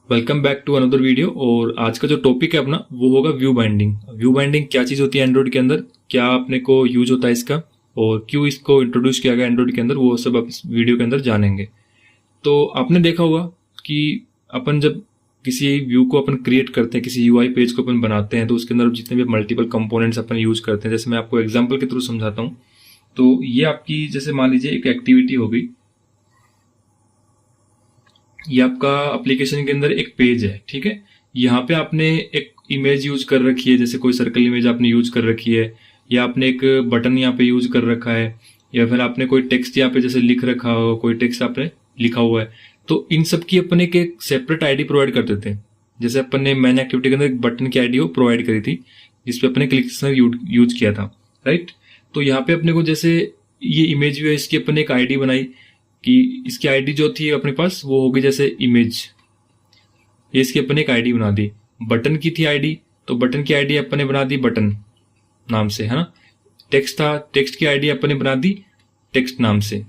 Welcome back to another video. और आज का जो टॉपिक है अपना वो होगा व्यू बाइंडिंग। व्यू बाइंडिंग क्या चीज़ होती है एंड्रॉइड के अंदर, क्या अपने को यूज होता है इसका और क्यों इसको इंट्रोड्यूस किया गया एंड्रॉइड के अंदर, वो सब आप इस वीडियो के अंदर जानेंगे। तो आपने देखा होगा कि अपन जब किसी व्यू को अपन क्रिएट करते हैं, किसी यूआई पेज को अपन बनाते हैं, तो उसके अंदर जितने भी मल्टीपल कंपोनेंट्स अपन यूज करते हैं, जैसे मैं आपको एग्जांपल के थ्रू समझाता हूँ। तो ये आपकी जैसे मान लीजिए एक एक्टिविटी हो गई, ये आपका एप्लीकेशन के अंदर एक पेज है, ठीक है। यहाँ पे आपने एक इमेज यूज कर रखी है, जैसे कोई सर्कल इमेज आपने यूज कर रखी है, या आपने एक बटन यहाँ पे यूज कर रखा है, या फिर आपने कोई टेक्स्ट यहाँ पे जैसे लिख रखा हो, कोई टेक्स्ट आपने लिखा हुआ है। तो इन सब की अपन एक सेपरेट आईडी प्रोवाइड कर देते हैं। जैसे अपन ने मैन एक्टिविटी के अंदर एक बटन की आईडी प्रोवाइड करी थी, जिसपे अपने क्लिक यूज किया था, राइट। तो यहाँ पे अपने को जैसे ये इमेज व्यू है, इसकी अपन एक आईडी बनाई कि इसकी आईडी जो थी अपने पास वो होगी जैसे इमेज, ये इसकी अपन एक आईडी बना दी। बटन की थी आईडी, तो बटन की आईडी अपन ने बना दी बटन नाम से, है ना। टेक्स्ट था, टेक्स्ट की आईडी अपन ने बना दी टेक्स्ट नाम से।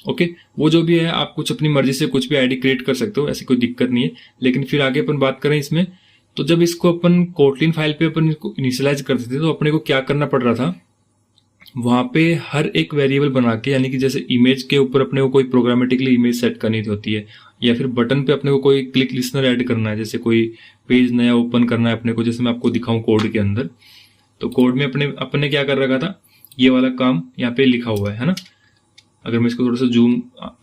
ओके, वो जो भी है आप कुछ अपनी मर्जी से कुछ भी आईडी क्रिएट कर सकते हो, ऐसी कोई दिक्कत नहीं है। लेकिन फिर आगे अपन बात करें इसमें, तो जब इसको अपन कोटलिन फाइल पे अपन इसको इनिशियलाइज करते थे, तो अपने को क्या करना पड़ रहा था, वहां पे हर एक वेरिएबल बना के, यानी कि जैसे इमेज के ऊपर अपने को कोई प्रोग्रामेटिकली इमेज सेट करनी होती है, या फिर बटन पे अपने को कोई क्लिक लिस्नर ऐड करना है, जैसे कोई पेज नया ओपन करना है अपने को, जैसे मैं आपको दिखाऊं कोड के अंदर। तो कोड में अपने क्या कर रखा था, ये वाला काम यहाँ पे लिखा हुआ है ना। अगर मैं इसको थोड़ा सा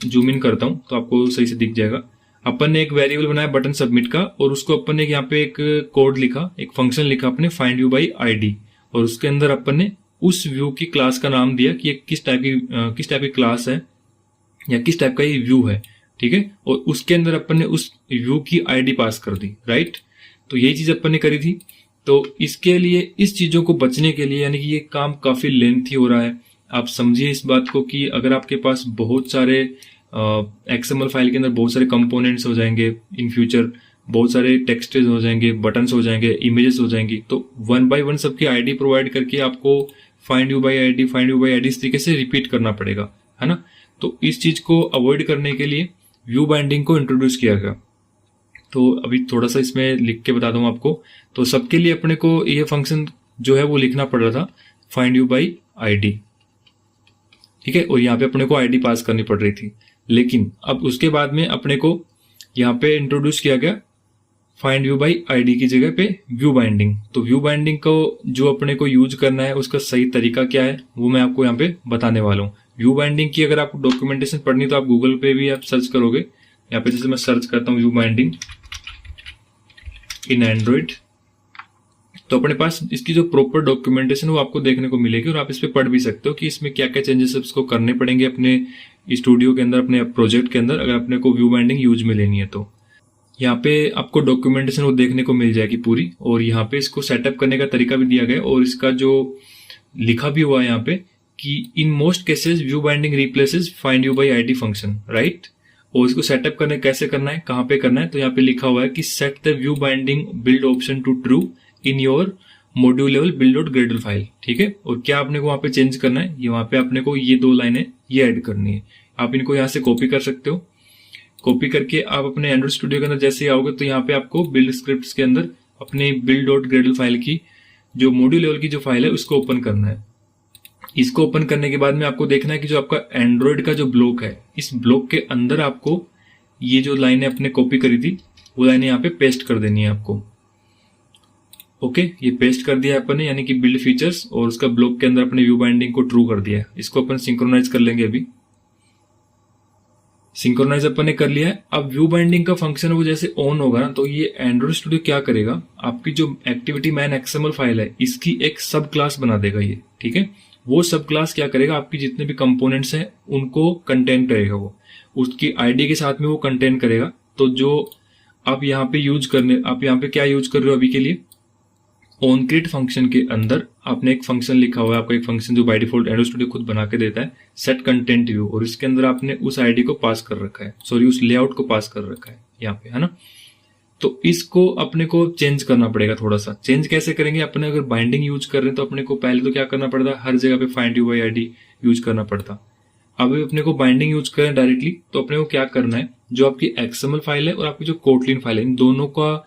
जूम इन करता हूँ तो आपको सही से दिख जाएगा। अपन ने एक वेरिएबल बनाया बटन सबमिट का, और उसको अपन ने यहाँ पे एक कोड लिखा, एक फंक्शन लिखा अपने फाइंड व्यू बाई आईडी, और उसके अंदर अपन ने उस व्यू की क्लास का नाम दिया कि किस टाइप की क्लास है या किस टाइप का ये व्यू है, ठीक है। और उसके अंदर अपन ने उस व्यू की आईडी पास कर दी, राइट। तो यही चीज अपन ने करी थी। तो इसके लिए, इस चीजों को बचने के लिए, यानी कि ये काम काफी लेंथी हो रहा है, आप समझिए इस बात को कि अगर आपके पास बहुत सारे एक्सएमएल फाइल के अंदर बहुत सारे कंपोनेंट्स हो जाएंगे इन फ्यूचर, बहुत सारे टेक्स्टेज हो जाएंगे, बटन्स हो जाएंगे, इमेजेस हो जाएंगी, तो वन बाय वन सबकी आईडी प्रोवाइड करके आपको फाइंड यू बाई आईडी इस तरीके से रिपीट करना पड़ेगा, है ना। तो इस चीज को अवॉइड करने के लिए व्यू बाइंडिंग को इंट्रोड्यूस किया गया। तो अभी थोड़ा सा इसमें लिख के बता दूं आपको। तो सबके लिए अपने को ये फंक्शन जो है वो लिखना पड़ रहा था, फाइंड यू बाई आईडी, ठीक है। और यहाँ पे अपने को आईडी पास करनी पड़ रही थी। लेकिन अब उसके बाद में अपने को यहाँ पे इंट्रोड्यूस किया गया फाइंड व्यू बाई आईडी की जगह पे व्यू बाइंडिंग। तो व्यू बाइंडिंग को जो अपने को यूज करना है, उसका सही तरीका क्या है वो मैं आपको यहाँ पे बताने वाला हूँ। व्यू बाइंडिंग की अगर आपको डॉक्यूमेंटेशन पढ़नी तो आप गूगल पे भी आप सर्च करोगे। यहाँ पे जैसे मैं सर्च करता हूँ व्यू बाइंडिंग इन एंड्रॉइड, तो अपने पास इसकी जो प्रॉपर डॉक्यूमेंटेशन वो आपको देखने को मिलेगी, और आप इस पे पढ़ भी सकते हो कि इसमें क्या क्या चेंजेस उसको करने पड़ेंगे अपने स्टूडियो के अंदर, अपने प्रोजेक्ट के अंदर, अगर अपने को व्यू बाइंडिंग यूज में लेनी है। तो यहाँ पे आपको डॉक्यूमेंटेशन वो देखने को मिल जाएगी पूरी, और यहाँ पे इसको सेटअप करने का तरीका भी दिया गया है, और इसका जो लिखा भी हुआ है यहाँ पे कि in most cases view binding replaces find you by ID function, right. और इसको सेटअप करने कैसे करना है, कहाँ पे करना है, तो यहाँ पे लिखा हुआ है कि set the view binding build option to true in your module level build dot gradle file, ठीक है। और क्या आपने को वहां पे चेंज करना है, ये वहां पे आपने को ये दो लाइनें ये ऐड करनी है। आप इनको यहाँ से कॉपी कर सकते हो। कॉपी करके आप अपने एंड्रॉइड स्टूडियो के अंदर जैसे ही आओगे, तो यहाँ पे आपको बिल्ड स्क्रिप्ट्स के अंदर अपने बिल्ड डॉट ग्रेडल फाइल की जो मॉड्यूल लेवल की जो फाइल है उसको ओपन करना है। इसको ओपन करने के बाद में आपको देखना है कि जो आपका एंड्रॉइड का जो ब्लॉक है, इस ब्लॉक के अंदर आपको ये जो लाइनें अपने कॉपी करी थी वो लाइनें यहाँ पे पेस्ट कर देनी है आपको। ओके, ये पेस्ट कर दिया अपन ने, यानी कि बिल्ड फीचर्स, और उसका ब्लॉक के अंदर अपने व्यू बाइंडिंग को ट्रू कर दिया है। इसको अपन सिंक्रोनाइज कर लेंगे। अभी सिंक्रोनाइज अपन ने कर लिया है। अब व्यू बाइंडिंग का फंक्शन वो जैसे ऑन होगा ना, तो ये एंड्रॉइड स्टूडियो क्या करेगा, आपकी जो एक्टिविटी मैन एक्सएमएल फाइल है इसकी एक सब क्लास बना देगा ये, ठीक है। वो सब क्लास क्या करेगा, आपकी जितने भी कंपोनेंट्स हैं उनको कंटेन करेगा, वो उसकी आईडी के साथ में वो कंटेन करेगा। तो जो आप यहाँ पे आप यहाँ पे क्या यूज कर रहे हो अभी के लिए, ऑनक्रिएट फंक्शन के अंदर आपने एक फंक्शन लिखा हुआ है, आपका एक फंक्शन जो बाय डिफॉल्ट एंड्रॉइड स्टूडियो खुद बना के देता है, सेट कंटेंट व्यू, और इसके अंदर आपने उस आईडी को पास कर रखा है, सॉरी उस लेआउट को पास कर रखा है यहाँ पे, है ना। तो इसको अपने को चेंज करना पड़ेगा थोड़ा सा। चेंज कैसे करेंगे, अपने अगर बाइंडिंग यूज कर रहे हैं तो अपने को पहले तो क्या करना पड़ता, हर जगह पे find you by ID use करना पड़ता। अब अपने को बाइंडिंग यूज करें डायरेक्टली, तो अपने को क्या करना है, जो आपकी एक्सएमएल फाइल है और आपकी जो कोटलिन फाइल है, इन दोनों का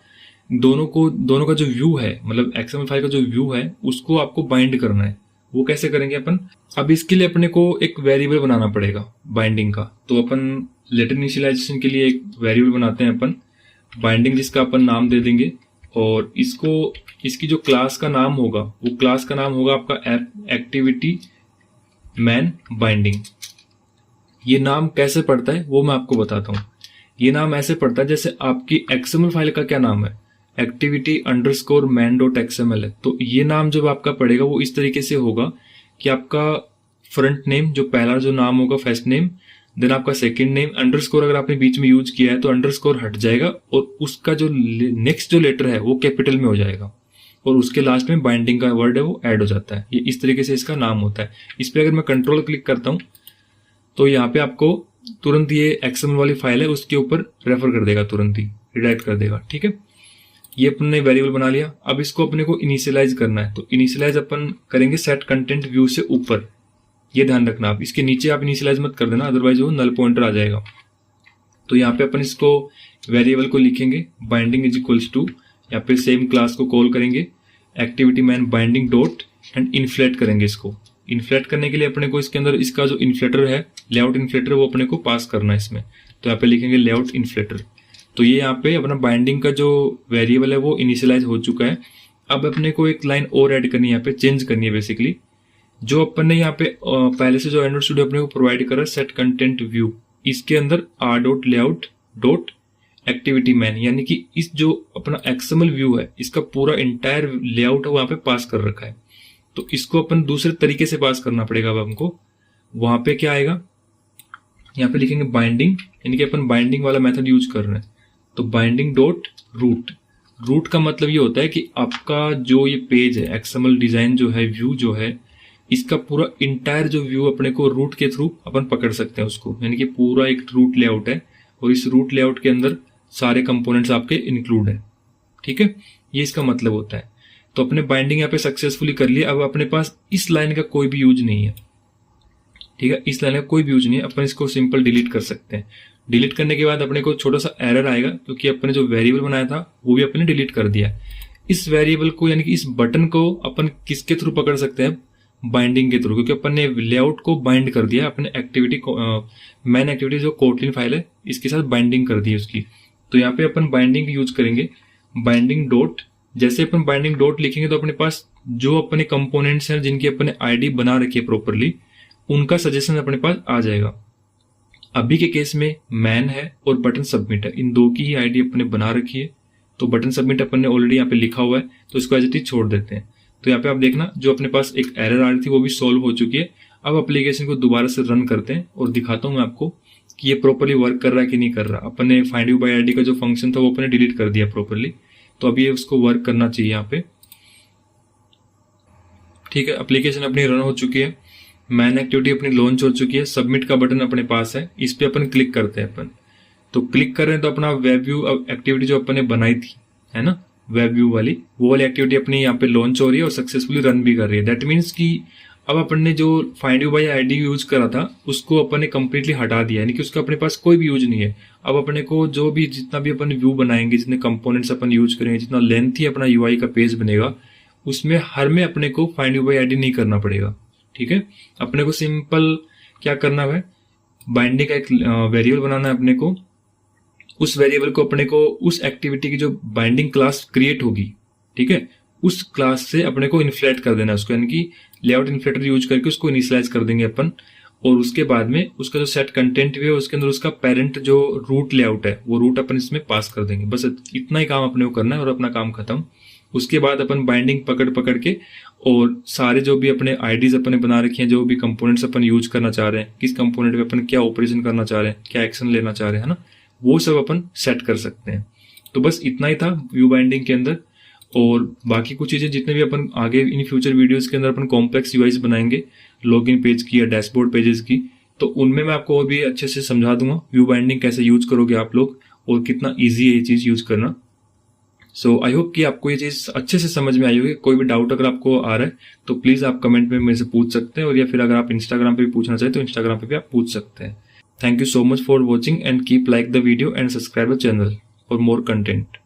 जो व्यू है, मतलब एक्सएमएल फाइल का जो व्यू है उसको आपको बाइंड करना है। वो कैसे करेंगे अपन, अब इसके लिए अपने को एक वेरिएबल बनाना पड़ेगा बाइंडिंग का। तो अपन लेटर इनिशियलाइजेशन के लिए एक वेरिएबल बनाते हैं अपन बाइंडिंग, जिसका अपन नाम दे देंगे, और इसकी जो क्लास का नाम होगा वो क्लास का नाम होगा आपका एक्टिविटी मैन बाइंडिंग। ये नाम कैसे पढ़ता है वो मैं आपको बताता हूँ। ये नाम ऐसे पढ़ता है जैसे आपकी एक्सएमएल फाइल का क्या नाम है, activity_man.xml है। तो ये नाम जब आपका पड़ेगा वो इस तरीके से होगा कि आपका फ्रंट नेम, जो पहला जो नाम होगा फर्स्ट नेम, देन आपका सेकंड नेम, अंडरस्कोर अगर आपने बीच में यूज किया है तो अंडरस्कोर हट जाएगा और उसका जो नेक्स्ट जो लेटर है वो कैपिटल में हो जाएगा, और उसके लास्ट में बाइंडिंग का वर्ड है वो ऐड हो जाता है। ये इस तरीके से इसका नाम होता है। इस पर अगर मैं कंट्रोल क्लिक करता हूं तो यहाँ पे आपको तुरंत ये एक्सएमएल वाली फाइल है उसके ऊपर रेफर कर देगा, तुरंत ही रिडायरेक्ट कर देगा। ठीक है, ये अपने ने वेरिएबल बना लिया। अब इसको अपने को इनिशियलाइज करना है, तो इनिशियलाइज अपन करेंगे सेट कंटेंट व्यू से ऊपर। ये ध्यान रखना, आप इसके नीचे आप इनिशियलाइज मत कर देना, अदरवाइज वो नल पॉइंटर आ जाएगा। तो यहाँ पे अपन इसको वेरिएबल को लिखेंगे बाइंडिंग इज इक्वल्स टू, यहाँ पे सेम क्लास को कॉल करेंगे activity man binding dot and inflate करेंगे। इसको इन्फ्लेट करने के लिए अपने को इसके अंदर इसका जो इन्फ्लेटर है, लेआउट इन्फ्लेटर, वो अपने को पास करना है इसमें। तो यहाँ पे लिखेंगे लेआउट इन्फ्लेटर। तो ये यहाँ पे अपना बाइंडिंग का जो वेरिएबल है वो इनिशियलाइज हो चुका है। अब अपने को एक लाइन और ऐड करनी है, यहाँ पे चेंज करनी है बेसिकली। जो अपन ने यहाँ पे पहले से जो एंड्रॉइड स्टूडियो अपने को प्रोवाइड करा सेट कंटेंट व्यू, इसके अंदर r.layout.activity मैन, यानी कि इस जो अपना एक्सएमएल व्यू है इसका पूरा इंटायर लेआउट है वो यहाँ पे पास कर रखा है। तो इसको अपन दूसरे तरीके से पास करना पड़ेगा। अब हमको वहां पे क्या आएगा, यहाँ पे लिखेंगे बाइंडिंग, यानी कि अपन बाइंडिंग वाला मेथड यूज कर रहे हैं। तो बाइंडिंग डॉट रूट, रूट का मतलब ये होता है कि आपका जो ये पेज है एक्सएमएल डिजाइन जो है, व्यू जो है, इसका पूरा इंटायर जो व्यू अपने को रूट के थ्रू अपन पकड़ सकते हैं उसको, यानी कि पूरा एक रूट लेआउट है और इस रूट लेआउट के अंदर सारे कंपोनेंट्स आपके इंक्लूड है। ठीक है, ये इसका मतलब होता है। तो अपने बाइंडिंग यहाँ पे सक्सेसफुली कर लिया। अब अपने पास इस लाइन का कोई भी यूज नहीं है। ठीक है, इस लाइन का कोई भी यूज नहीं है, अपन इसको सिंपल डिलीट कर सकते हैं। डिलीट करने के बाद अपने को छोटा सा एरर आएगा क्योंकि अपने जो वेरिएबल बनाया था वो भी अपने डिलीट कर दिया। इस वेरिएबल को यानी कि इस बटन को अपन किसके थ्रू पकड़ सकते हैं, बाइंडिंग के थ्रू, क्योंकि अपन ने लेआउट को बाइंड कर दिया अपने एक्टिविटी मैन एक्टिविटी जो कोटलिन फाइल है इसके साथ बाइंडिंग कर दी उसकी। तो यहाँ पे अपन बाइंडिंग यूज करेंगे बाइंडिंग डॉट। जैसे अपन बाइंडिंग डॉट लिखेंगे तो अपने पास जो अपने कंपोनेंट्स हैं जिनकी अपने आईडी बना रखी है प्रॉपरली, उनका सजेशन अपने पास आ जाएगा। अभी के केस में मैन है और बटन सबमिट है, इन दो की ही आईडी अपने बना रखी है। तो बटन सबमिट अपन ने ऑलरेडी यहाँ पे लिखा हुआ है, तो इसको एज इट इज छोड़ देते हैं। तो यहाँ पे आप देखना जो अपने पास एक एरर आ रही थी वो भी सॉल्व हो चुकी है। अब एप्लीकेशन को दोबारा से रन करते हैं और दिखाता हूँ मैं आपको कि ये प्रॉपरली वर्क कर रहा है कि नहीं कर रहा। अपन ने फाइंड यू बाय आईडी का जो फंक्शन था वो अपने डिलीट कर दिया प्रॉपरली, तो अभी ये उसको वर्क करना चाहिए यहाँ पे। ठीक है, एप्लीकेशन अपनी रन हो चुकी है, मैन एक्टिविटी अपनी लॉन्च हो चुकी है, सबमिट का बटन अपने पास है, इस पे अपन क्लिक करते हैं। अपन तो क्लिक कर रहे हैं तो अपना वेब व्यू एक्टिविटी जो अपन ने बनाई थी है ना, वेब व्यू वाली, वो वाली एक्टिविटी अपनी यहाँ पे लॉन्च हो रही है और सक्सेसफुली रन भी कर रही है। दैट मीन्स कि अब अपन ने जो find you bye ID use करा था उसको अपन ने कंप्लीटली हटा दिया, यानी कि उसका अपने पास कोई भी यूज नहीं है। अब अपने को जो भी जितना भी अपन व्यू बनाएंगे, जितने कंपोनेंट्स अपन यूज करेंगे, जितना लेंथी अपना यूआई का पेज बनेगा, उसमें हर में अपने को फाइंड यू बाय आईडी नहीं करना पड़ेगा। ठीक है, अपने को सिंपल क्या करना है, बाइंडिंग का एक वेरिएबल बनाना है अपने को। उस वेरिएबल को अपने को उस एक्टिविटी की जो बाइंडिंग क्लास क्रिएट होगी, ठीक है, उस क्लास से अपने को इन्फ्लेट कर देना है उसको, यानी कि लेआउट इन्फ्लेटर यूज करके उसको इनिशियलाइज कर देंगे अपन। और उसके बाद में उसका जो सेट कंटेंट भी है उसके अंदर उसका पेरेंट जो रूट लेआउट है वो रूट अपन इसमें पास कर देंगे। बस इतना ही काम अपने को करना है और अपना काम खत्म। उसके बाद अपन बाइंडिंग पकड़ के और सारे जो भी अपने आईडीज अपने बना रखे हैं, जो भी कंपोनेंट्स अपन यूज करना चाह रहे हैं, किस कंपोनेंट में अपन क्या ऑपरेशन करना चाह रहे हैं, क्या एक्शन लेना चाह रहे हैं ना, वो सब अपन सेट कर सकते हैं। तो बस इतना ही था व्यू बाइंडिंग के अंदर। और बाकी कुछ चीजें जितने भी अपन आगे इन फ्यूचर वीडियोस के अंदर अपन कॉम्प्लेक्स यूआईज बनाएंगे, लॉगिन पेज की या डैशबोर्ड पेजेस की, तो उनमें मैं आपको और भी अच्छे से समझा दूंगा व्यू बाइंडिंग कैसे यूज करोगे आप लोग और कितना ईजी है ये चीज यूज करना। सो आई होप कि आपको ये चीज अच्छे से समझ में आई होगी। कोई भी डाउट अगर आपको आ रहा है तो प्लीज आप कमेंट में मेरे से पूछ सकते हैं, और या फिर अगर आप इंस्टाग्राम पे भी पूछना चाहें तो इंस्टाग्राम पे भी आप पूछ सकते हैं। Thank you so much for watching and keep like the video and subscribe the channel for more content.